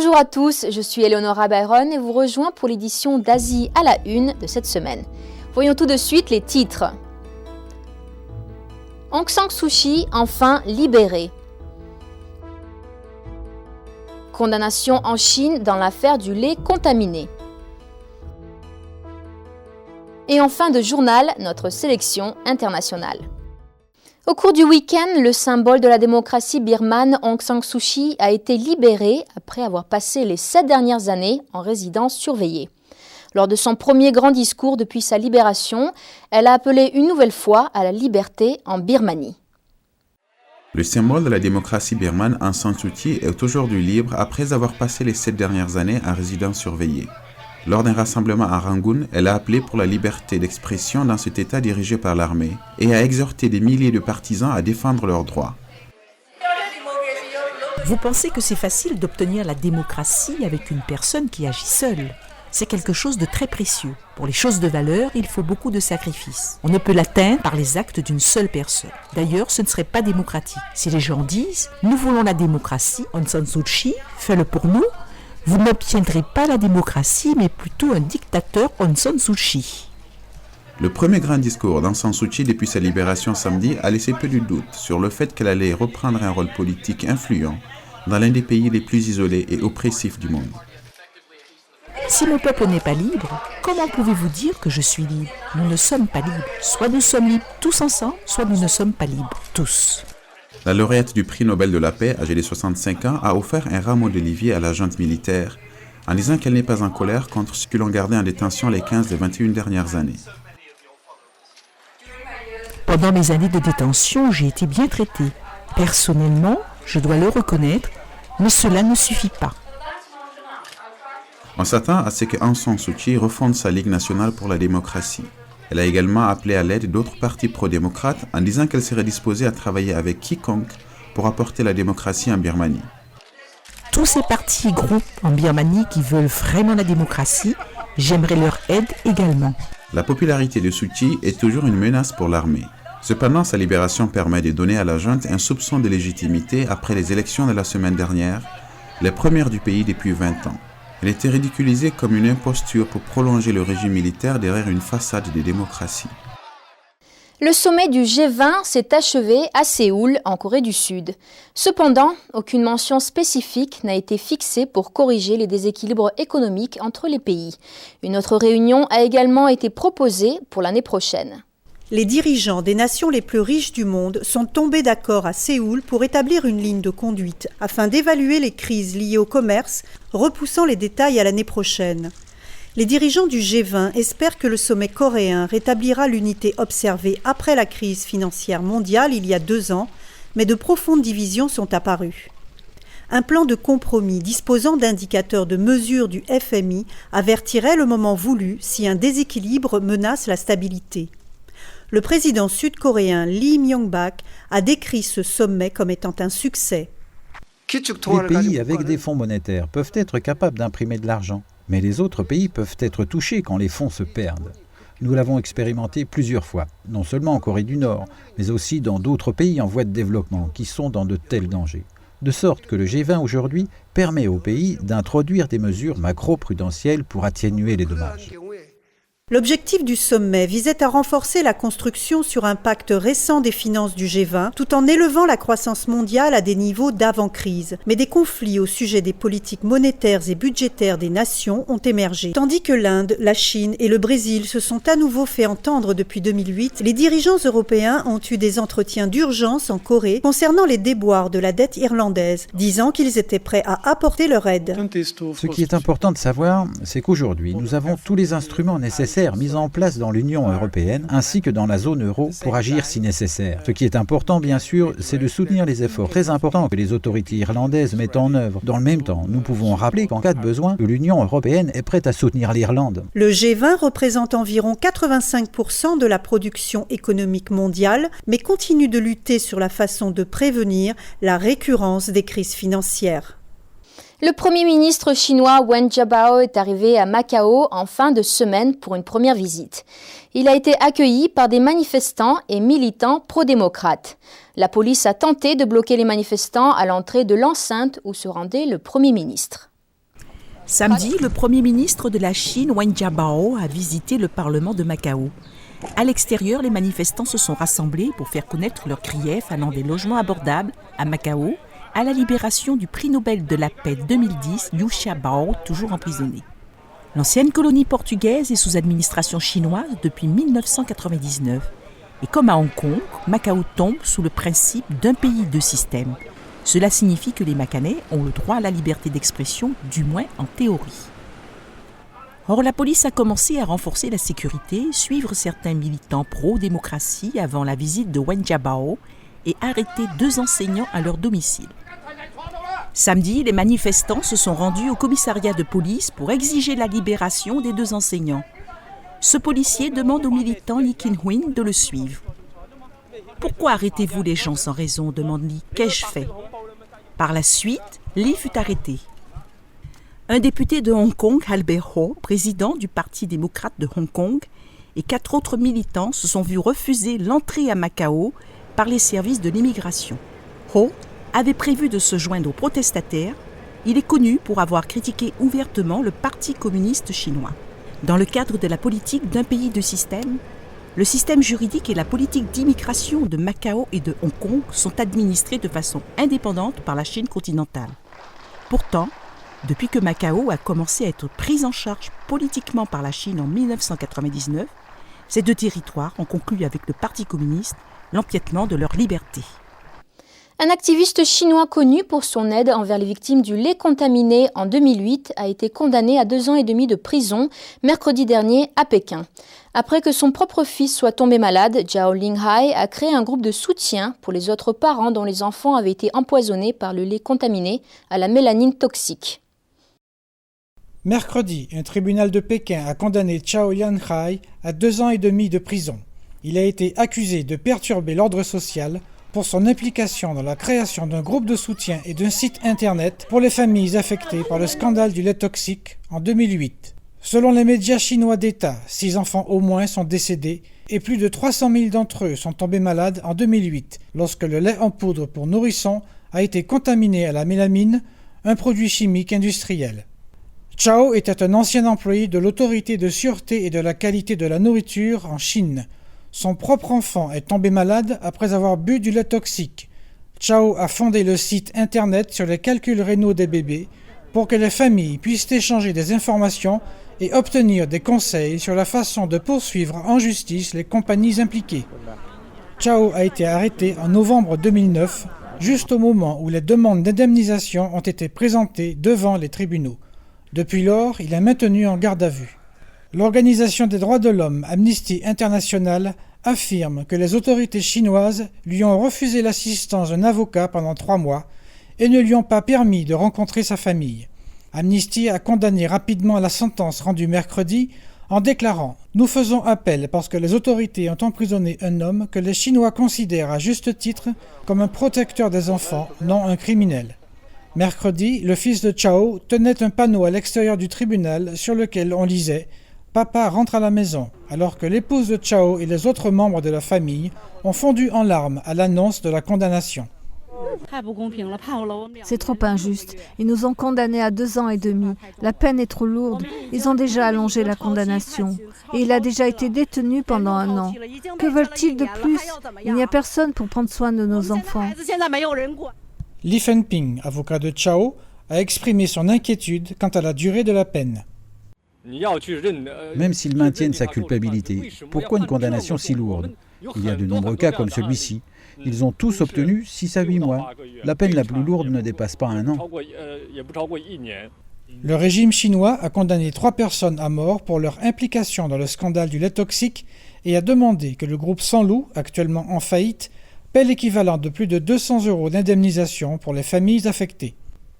Bonjour à tous, je suis Eleonora Byron et vous rejoins pour l'édition d'Asie à la une de cette semaine. Voyons tout de suite les titres. Aung San Suu Kyi enfin libérée. Condamnation en Chine dans l'affaire du lait contaminé. Et en fin de journal, notre sélection internationale. Au cours du week-end, le symbole de la démocratie birmane Aung San Suu Kyi a été libérée après avoir passé les 7 dernières années en résidence surveillée. Lors de son premier grand discours depuis sa libération, elle a appelé une nouvelle fois à la liberté en Birmanie. Le symbole de la démocratie birmane Aung San Suu Kyi est aujourd'hui libre après avoir passé les 7 dernières années en résidence surveillée. Lors d'un rassemblement à Rangoon, elle a appelé pour la liberté d'expression dans cet État dirigé par l'armée et a exhorté des milliers de partisans à défendre leurs droits. Vous pensez que c'est facile d'obtenir la démocratie avec une personne qui agit seule ? C'est quelque chose de très précieux. Pour les choses de valeur, il faut beaucoup de sacrifices. On ne peut l'atteindre par les actes d'une seule personne. D'ailleurs, ce ne serait pas démocratique. Si les gens disent « Nous voulons la démocratie, Aung San Suu Kyi, fais-le pour nous », vous n'obtiendrez pas la démocratie, mais plutôt un dictateur Aung San Suu Kyi. Le premier grand discours d'Aung San Suu Kyi depuis sa libération samedi a laissé peu de doute sur le fait qu'elle allait reprendre un rôle politique influent dans l'un des pays les plus isolés et oppressifs du monde. Si mon peuple n'est pas libre, comment pouvez-vous dire que je suis libre ? Nous ne sommes pas libres. Soit nous sommes libres tous ensemble, soit nous ne sommes pas libres tous. La lauréate du prix Nobel de la paix, âgée de 65 ans, a offert un rameau d'olivier à la junte militaire en disant qu'elle n'est pas en colère contre ceux qui l'ont gardée en détention les 15 et 21 dernières années. Pendant mes années de détention, j'ai été bien traitée. Personnellement, je dois le reconnaître, mais cela ne suffit pas. On s'attend à ce que Aung San Suu Kyi refonde sa Ligue nationale pour la démocratie. Elle a également appelé à l'aide d'autres partis pro-démocrates en disant qu'elle serait disposée à travailler avec quiconque pour apporter la démocratie en Birmanie. Tous ces partis et groupes en Birmanie qui veulent vraiment la démocratie, j'aimerais leur aide également. La popularité de Suu Kyi est toujours une menace pour l'armée. Cependant, sa libération permet de donner à la junte un soupçon de légitimité après les élections de la semaine dernière, les premières du pays depuis 20 ans. Elle était ridiculisée comme une imposture pour prolonger le régime militaire derrière une façade de démocratie. Le sommet du G20 s'est achevé à Séoul, en Corée du Sud. Cependant, aucune mention spécifique n'a été fixée pour corriger les déséquilibres économiques entre les pays. Une autre réunion a également été proposée pour l'année prochaine. Les dirigeants des nations les plus riches du monde sont tombés d'accord à Séoul pour établir une ligne de conduite afin d'évaluer les crises liées au commerce, repoussant les détails à l'année prochaine. Les dirigeants du G20 espèrent que le sommet coréen rétablira l'unité observée après la crise financière mondiale il y a 2 ans, mais de profondes divisions sont apparues. Un plan de compromis disposant d'indicateurs de mesure du FMI avertirait le moment voulu si un déséquilibre menace la stabilité. Le président sud-coréen Lee Myung-bak a décrit ce sommet comme étant un succès. Les pays avec des fonds monétaires peuvent être capables d'imprimer de l'argent, mais les autres pays peuvent être touchés quand les fonds se perdent. Nous l'avons expérimenté plusieurs fois, non seulement en Corée du Nord, mais aussi dans d'autres pays en voie de développement qui sont dans de tels dangers. De sorte que le G20 aujourd'hui permet aux pays d'introduire des mesures macro-prudentielles pour atténuer les dommages. L'objectif du sommet visait à renforcer la construction sur un pacte récent des finances du G20, tout en élevant la croissance mondiale à des niveaux d'avant-crise. Mais des conflits au sujet des politiques monétaires et budgétaires des nations ont émergé. Tandis que l'Inde, la Chine et le Brésil se sont à nouveau fait entendre depuis 2008, les dirigeants européens ont eu des entretiens d'urgence en Corée concernant les déboires de la dette irlandaise, disant qu'ils étaient prêts à apporter leur aide. Ce qui est important de savoir, c'est qu'aujourd'hui, nous avons tous les instruments nécessaires mis en place dans l'Union européenne ainsi que dans la zone euro pour agir si nécessaire. Ce qui est important, bien sûr, c'est de soutenir les efforts très importants que les autorités irlandaises mettent en œuvre. Dans le même temps, nous pouvons rappeler qu'en cas de besoin, l'Union européenne est prête à soutenir l'Irlande. Le G20 représente environ 85% de la production économique mondiale, mais continue de lutter sur la façon de prévenir la récurrence des crises financières. Le Premier ministre chinois Wen Jiabao est arrivé à Macao en fin de semaine pour une première visite. Il a été accueilli par des manifestants et militants pro-démocrates. La police a tenté de bloquer les manifestants à l'entrée de l'enceinte où se rendait le Premier ministre. Samedi, le Premier ministre de la Chine, Wen Jiabao, a visité le Parlement de Macao. À l'extérieur, les manifestants se sont rassemblés pour faire connaître leurs griefs allant des logements abordables à Macao à la libération du prix Nobel de la paix 2010, Liu Xiaobo, toujours emprisonné. L'ancienne colonie portugaise est sous administration chinoise depuis 1999. Et comme à Hong Kong, Macao tombe sous le principe d'un pays, deux systèmes. Cela signifie que les Macanais ont le droit à la liberté d'expression, du moins en théorie. Or, la police a commencé à renforcer la sécurité, suivre certains militants pro-démocratie avant la visite de Wen Jiabao et arrêter 2 enseignants à leur domicile. Samedi, les manifestants se sont rendus au commissariat de police pour exiger la libération des 2 enseignants. Ce policier demande au militant Li Qinhuin de le suivre. « Pourquoi arrêtez-vous les gens sans raison ?» demande Li. « Qu'ai-je fait ?» Par la suite, Li fut arrêté. Un député de Hong Kong, Albert Ho, président du Parti démocrate de Hong Kong, et 4 autres militants se sont vus refuser l'entrée à Macao par les services de l'immigration. Ho avait prévu de se joindre aux protestataires. Il est connu pour avoir critiqué ouvertement le Parti communiste chinois. Dans le cadre de la politique d'un pays deux systèmes, le système juridique et la politique d'immigration de Macao et de Hong Kong sont administrés de façon indépendante par la Chine continentale. Pourtant, depuis que Macao a commencé à être prise en charge politiquement par la Chine en 1999, ces 2 territoires ont conclu avec le Parti communiste l'empiètement de leur liberté. Un activiste chinois connu pour son aide envers les victimes du lait contaminé en 2008 a été condamné à 2 ans et demi de prison mercredi dernier à Pékin. Après que son propre fils soit tombé malade, Zhao Linghai a créé un groupe de soutien pour les autres parents dont les enfants avaient été empoisonnés par le lait contaminé à la mélanine toxique. Mercredi, un tribunal de Pékin a condamné Zhao Linghai à 2 ans et demi de prison. Il a été accusé de perturber l'ordre social pour son implication dans la création d'un groupe de soutien et d'un site internet pour les familles affectées par le scandale du lait toxique en 2008. Selon les médias chinois d'État, 6 enfants au moins sont décédés et plus de 300 000 d'entre eux sont tombés malades en 2008 lorsque le lait en poudre pour nourrissons a été contaminé à la mélamine, un produit chimique industriel. Zhao était un ancien employé de l'autorité de sûreté et de la qualité de la nourriture en Chine. Son propre enfant est tombé malade après avoir bu du lait toxique. Zhao a fondé le site internet sur les calculs rénaux des bébés pour que les familles puissent échanger des informations et obtenir des conseils sur la façon de poursuivre en justice les compagnies impliquées. Zhao a été arrêté en novembre 2009, juste au moment où les demandes d'indemnisation ont été présentées devant les tribunaux. Depuis lors, il est maintenu en garde à vue. L'Organisation des droits de l'homme Amnesty International affirme que les autorités chinoises lui ont refusé l'assistance d'un avocat pendant 3 mois et ne lui ont pas permis de rencontrer sa famille. Amnesty a condamné rapidement la sentence rendue mercredi en déclarant « Nous faisons appel parce que les autorités ont emprisonné un homme que les Chinois considèrent à juste titre comme un protecteur des enfants, non un criminel. » Mercredi, le fils de Zhao tenait un panneau à l'extérieur du tribunal sur lequel on lisait « Papa rentre à la maison », alors que l'épouse de Zhao et les autres membres de la famille ont fondu en larmes à l'annonce de la condamnation. C'est trop injuste. Ils nous ont condamnés à 2 ans et demi. La peine est trop lourde. Ils ont déjà allongé la condamnation. Et il a déjà été détenu pendant 1 an. Que veulent-ils de plus? Il n'y a personne pour prendre soin de nos enfants. Li Fenping, avocat de Zhao, a exprimé son inquiétude quant à la durée de la peine. Même s'ils maintiennent sa culpabilité, pourquoi une condamnation si lourde? Il y a de nombreux cas comme celui-ci. Ils ont tous obtenu 6 à 8 mois. La peine la plus lourde ne dépasse pas 1 an. Le régime chinois a condamné 3 personnes à mort pour leur implication dans le scandale du lait toxique et a demandé que le groupe Sanlu, actuellement en faillite, paie l'équivalent de plus de 200 € d'indemnisation pour les familles affectées.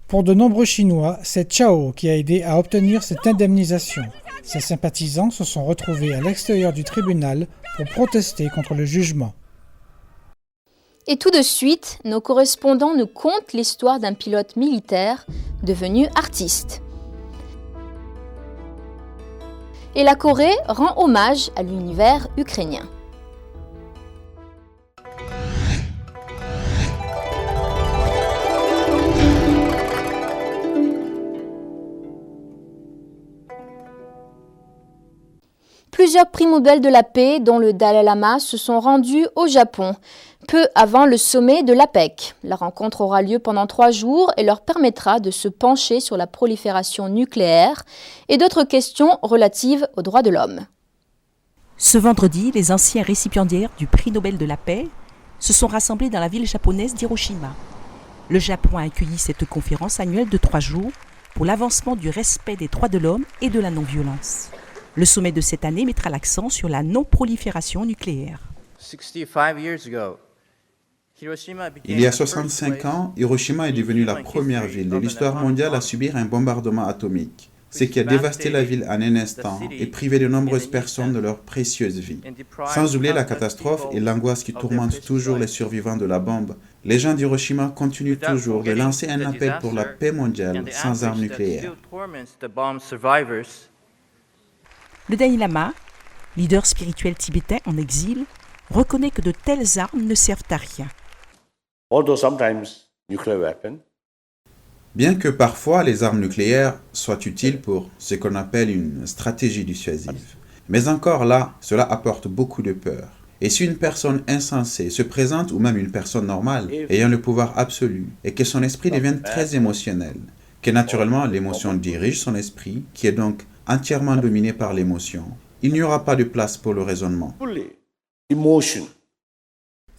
Pour de nombreux Chinois, c'est Zhao qui a aidé à obtenir cette indemnisation. Ses sympathisants se sont retrouvés à l'extérieur du tribunal pour protester contre le jugement. Et tout de suite, nos correspondants nous content l'histoire d'un pilote militaire devenu artiste. Et la Corée rend hommage à l'univers ukrainien. Plusieurs prix Nobel de la paix, dont le Dalai Lama, se sont rendus au Japon, peu avant le sommet de l'APEC. La rencontre aura lieu pendant 3 jours et leur permettra de se pencher sur la prolifération nucléaire et d'autres questions relatives aux droits de l'homme. Ce vendredi, les anciens récipiendaires du prix Nobel de la paix se sont rassemblés dans la ville japonaise d'Hiroshima. Le Japon a accueilli cette conférence annuelle de 3 jours pour l'avancement du respect des droits de l'homme et de la non-violence. Le sommet de cette année mettra l'accent sur la non-prolifération nucléaire. Il y a 65 ans, Hiroshima est devenue la première ville de l'histoire mondiale à subir un bombardement atomique, ce qui a dévasté la ville en un instant et privé de nombreuses personnes de leur précieuse vie. Sans oublier la catastrophe et l'angoisse qui tourmentent toujours les survivants de la bombe, les gens d'Hiroshima continuent toujours de lancer un appel pour la paix mondiale sans armes nucléaires. Le Dalai Lama, leader spirituel tibétain en exil, reconnaît que de telles armes ne servent à rien. Bien que parfois les armes nucléaires soient utiles pour ce qu'on appelle une stratégie dissuasive, mais encore là, cela apporte beaucoup de peur. Et si une personne insensée se présente, ou même une personne normale, ayant le pouvoir absolu, et que son esprit devienne très émotionnel, que naturellement l'émotion dirige son esprit, qui est donc entièrement dominé par l'émotion, il n'y aura pas de place pour le raisonnement.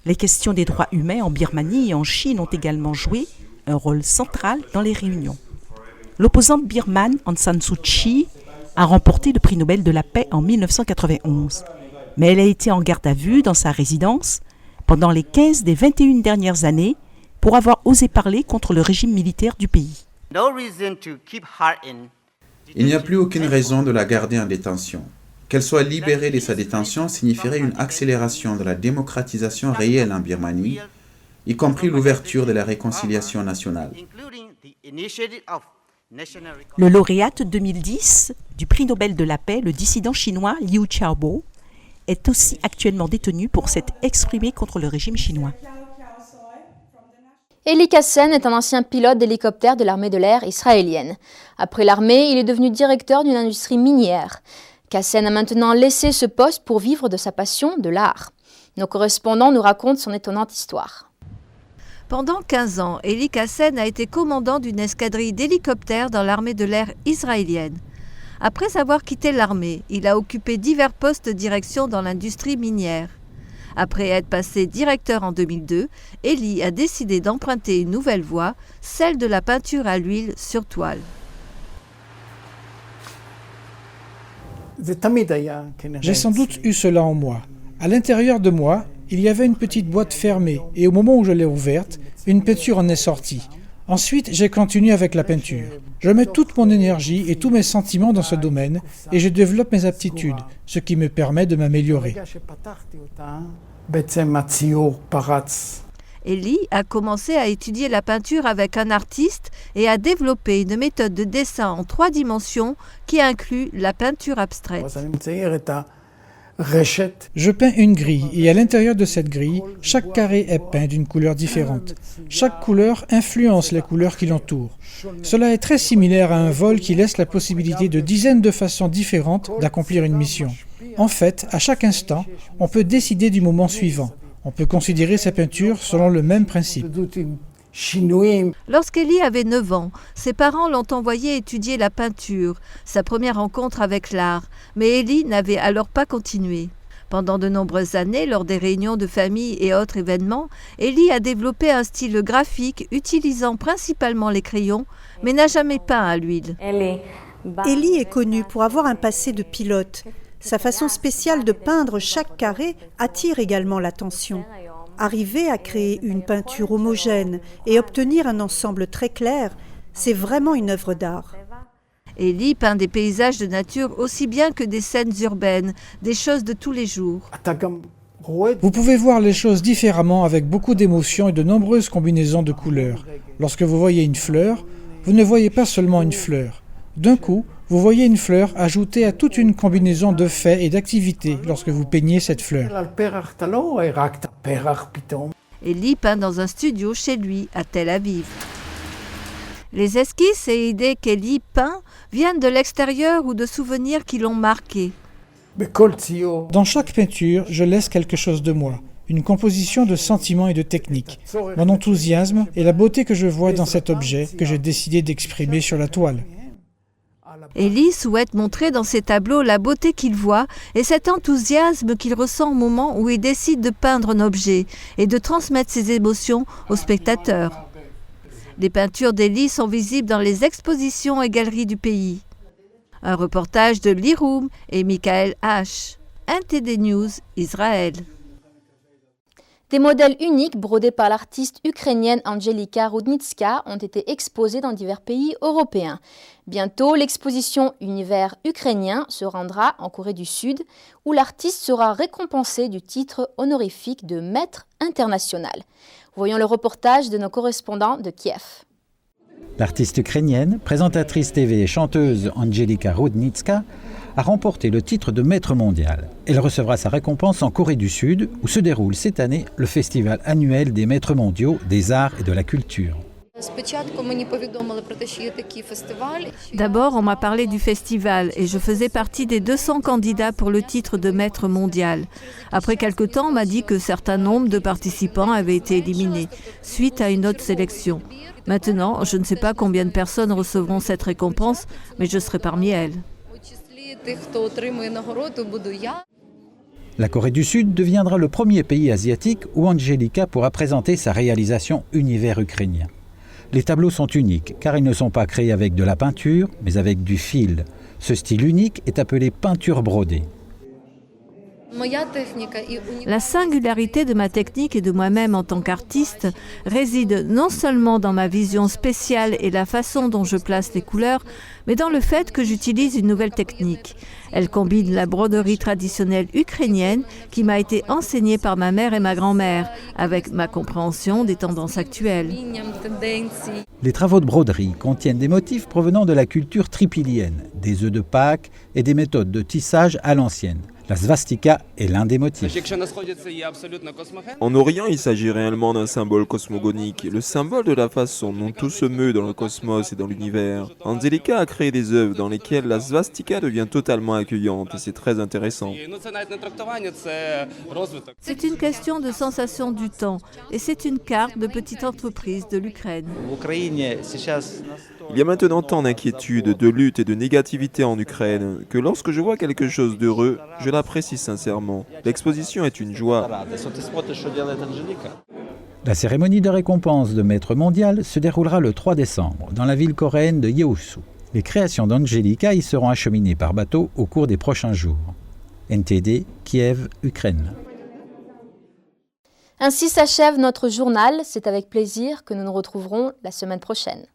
Les questions des droits humains en Birmanie et en Chine ont également joué un rôle central dans les réunions. L'opposante birmane Aung San Suu Kyi a remporté le prix Nobel de la paix en 1991, mais elle a été en garde à vue dans sa résidence pendant les 15 des 21 dernières années pour avoir osé parler contre le régime militaire du pays. Il n'y a plus aucune raison de la garder en détention. Qu'elle soit libérée de sa détention signifierait une accélération de la démocratisation réelle en Birmanie, y compris l'ouverture de la réconciliation nationale. Le lauréat 2010 du prix Nobel de la paix, le dissident chinois Liu Xiaobo, est aussi actuellement détenu pour s'être exprimé contre le régime chinois. Eli Kassen est un ancien pilote d'hélicoptère de l'armée de l'air israélienne. Après l'armée, il est devenu directeur d'une industrie minière. Kassen a maintenant laissé ce poste pour vivre de sa passion de l'art. Nos correspondants nous racontent son étonnante histoire. Pendant 15 ans, Eli Kassen a été commandant d'une escadrille d'hélicoptères dans l'armée de l'air israélienne. Après avoir quitté l'armée, il a occupé divers postes de direction dans l'industrie minière. Après être passé directeur en 2002, Eli a décidé d'emprunter une nouvelle voie, celle de la peinture à l'huile sur toile. J'ai sans doute eu cela en moi. À l'intérieur de moi, il y avait une petite boîte fermée et au moment où je l'ai ouverte, une peinture en est sortie. Ensuite, j'ai continué avec la peinture. Je mets toute mon énergie et tous mes sentiments dans ce domaine et je développe mes aptitudes, ce qui me permet de m'améliorer. Eli a commencé à étudier la peinture avec un artiste et a développé une méthode de dessin en 3 dimensions qui inclut la peinture abstraite. Je peins une grille et à l'intérieur de cette grille, chaque carré est peint d'une couleur différente. Chaque couleur influence les couleurs qui l'entourent. Cela est très similaire à un vol qui laisse la possibilité de dizaines de façons différentes d'accomplir une mission. En fait, à chaque instant, on peut décider du moment suivant. On peut considérer sa peinture selon le même principe. Lorsqu'Eli avait 9 ans, ses parents l'ont envoyé étudier la peinture, sa première rencontre avec l'art, mais Eli n'avait alors pas continué. Pendant de nombreuses années, lors des réunions de famille et autres événements, Eli a développé un style graphique utilisant principalement les crayons, mais n'a jamais peint à l'huile. Eli est connu pour avoir un passé de pilote. Sa façon spéciale de peindre chaque carré attire également l'attention. Arriver à créer une peinture homogène et obtenir un ensemble très clair, c'est vraiment une œuvre d'art. Eli peint des paysages de nature aussi bien que des scènes urbaines, des choses de tous les jours. Vous pouvez voir les choses différemment avec beaucoup d'émotions et de nombreuses combinaisons de couleurs. Lorsque vous voyez une fleur, vous ne voyez pas seulement une fleur. D'un coup, vous voyez une fleur ajoutée à toute une combinaison de faits et d'activités lorsque vous peignez cette fleur. Eli peint dans un studio chez lui, à Tel Aviv. Les esquisses et idées qu'Eli peint viennent de l'extérieur ou de souvenirs qui l'ont marqué. Dans chaque peinture, je laisse quelque chose de moi, une composition de sentiments et de techniques, mon enthousiasme et la beauté que je vois dans cet objet que j'ai décidé d'exprimer sur la toile. Elie souhaite montrer dans ses tableaux la beauté qu'il voit et cet enthousiasme qu'il ressent au moment où il décide de peindre un objet et de transmettre ses émotions aux spectateurs. Les peintures d'Elie sont visibles dans les expositions et galeries du pays. Un reportage de Liroum et Michael H. NTD News, Israël. Des modèles uniques brodés par l'artiste ukrainienne Angelika Rudnitska ont été exposés dans divers pays européens. Bientôt, l'exposition Univers ukrainien se rendra en Corée du Sud, où l'artiste sera récompensé du titre honorifique de maître international. Voyons le reportage de nos correspondants de Kiev. L'artiste ukrainienne, présentatrice TV et chanteuse Angelika Rudnitska a remporté le titre de maître mondial. Elle recevra sa récompense en Corée du Sud, où se déroule cette année le festival annuel des maîtres mondiaux des arts et de la culture. D'abord, on m'a parlé du festival et je faisais partie des 200 candidats pour le titre de maître mondial. Après quelque temps, on m'a dit que certains nombres de participants avaient été éliminés, suite à une autre sélection. Maintenant, je ne sais pas combien de personnes recevront cette récompense, mais je serai parmi elles. La Corée du Sud deviendra le premier pays asiatique où Angelika pourra présenter sa réalisation Univers ukrainien. Les tableaux sont uniques car ils ne sont pas créés avec de la peinture, mais avec du fil. Ce style unique est appelé peinture brodée. La singularité de ma technique et de moi-même en tant qu'artiste réside non seulement dans ma vision spéciale et la façon dont je place les couleurs, mais dans le fait que j'utilise une nouvelle technique. Elle combine la broderie traditionnelle ukrainienne qui m'a été enseignée par ma mère et ma grand-mère, avec ma compréhension des tendances actuelles. Les travaux de broderie contiennent des motifs provenant de la culture tripilienne, des œufs de Pâques et des méthodes de tissage à l'ancienne. La svastika est l'un des motifs. En Orient, il s'agit réellement d'un symbole cosmogonique, le symbole de la façon dont tout se meut dans le cosmos et dans l'univers. Angelika a créé des œuvres dans lesquelles la svastika devient totalement accueillante et c'est très intéressant. C'est une question de sensation du temps et c'est une carte de petite entreprise de l'Ukraine. Il y a maintenant tant d'inquiétude, de lutte et de négativité en Ukraine que lorsque je vois quelque chose d'heureux, je l'apprécie sincèrement. L'exposition est une joie. La cérémonie de récompense de maître mondial se déroulera le 3 décembre dans la ville coréenne de Yeosu. Les créations d'Angelika y seront acheminées par bateau au cours des prochains jours. NTD, Kiev, Ukraine. Ainsi s'achève notre journal. C'est avec plaisir que nous nous retrouverons la semaine prochaine.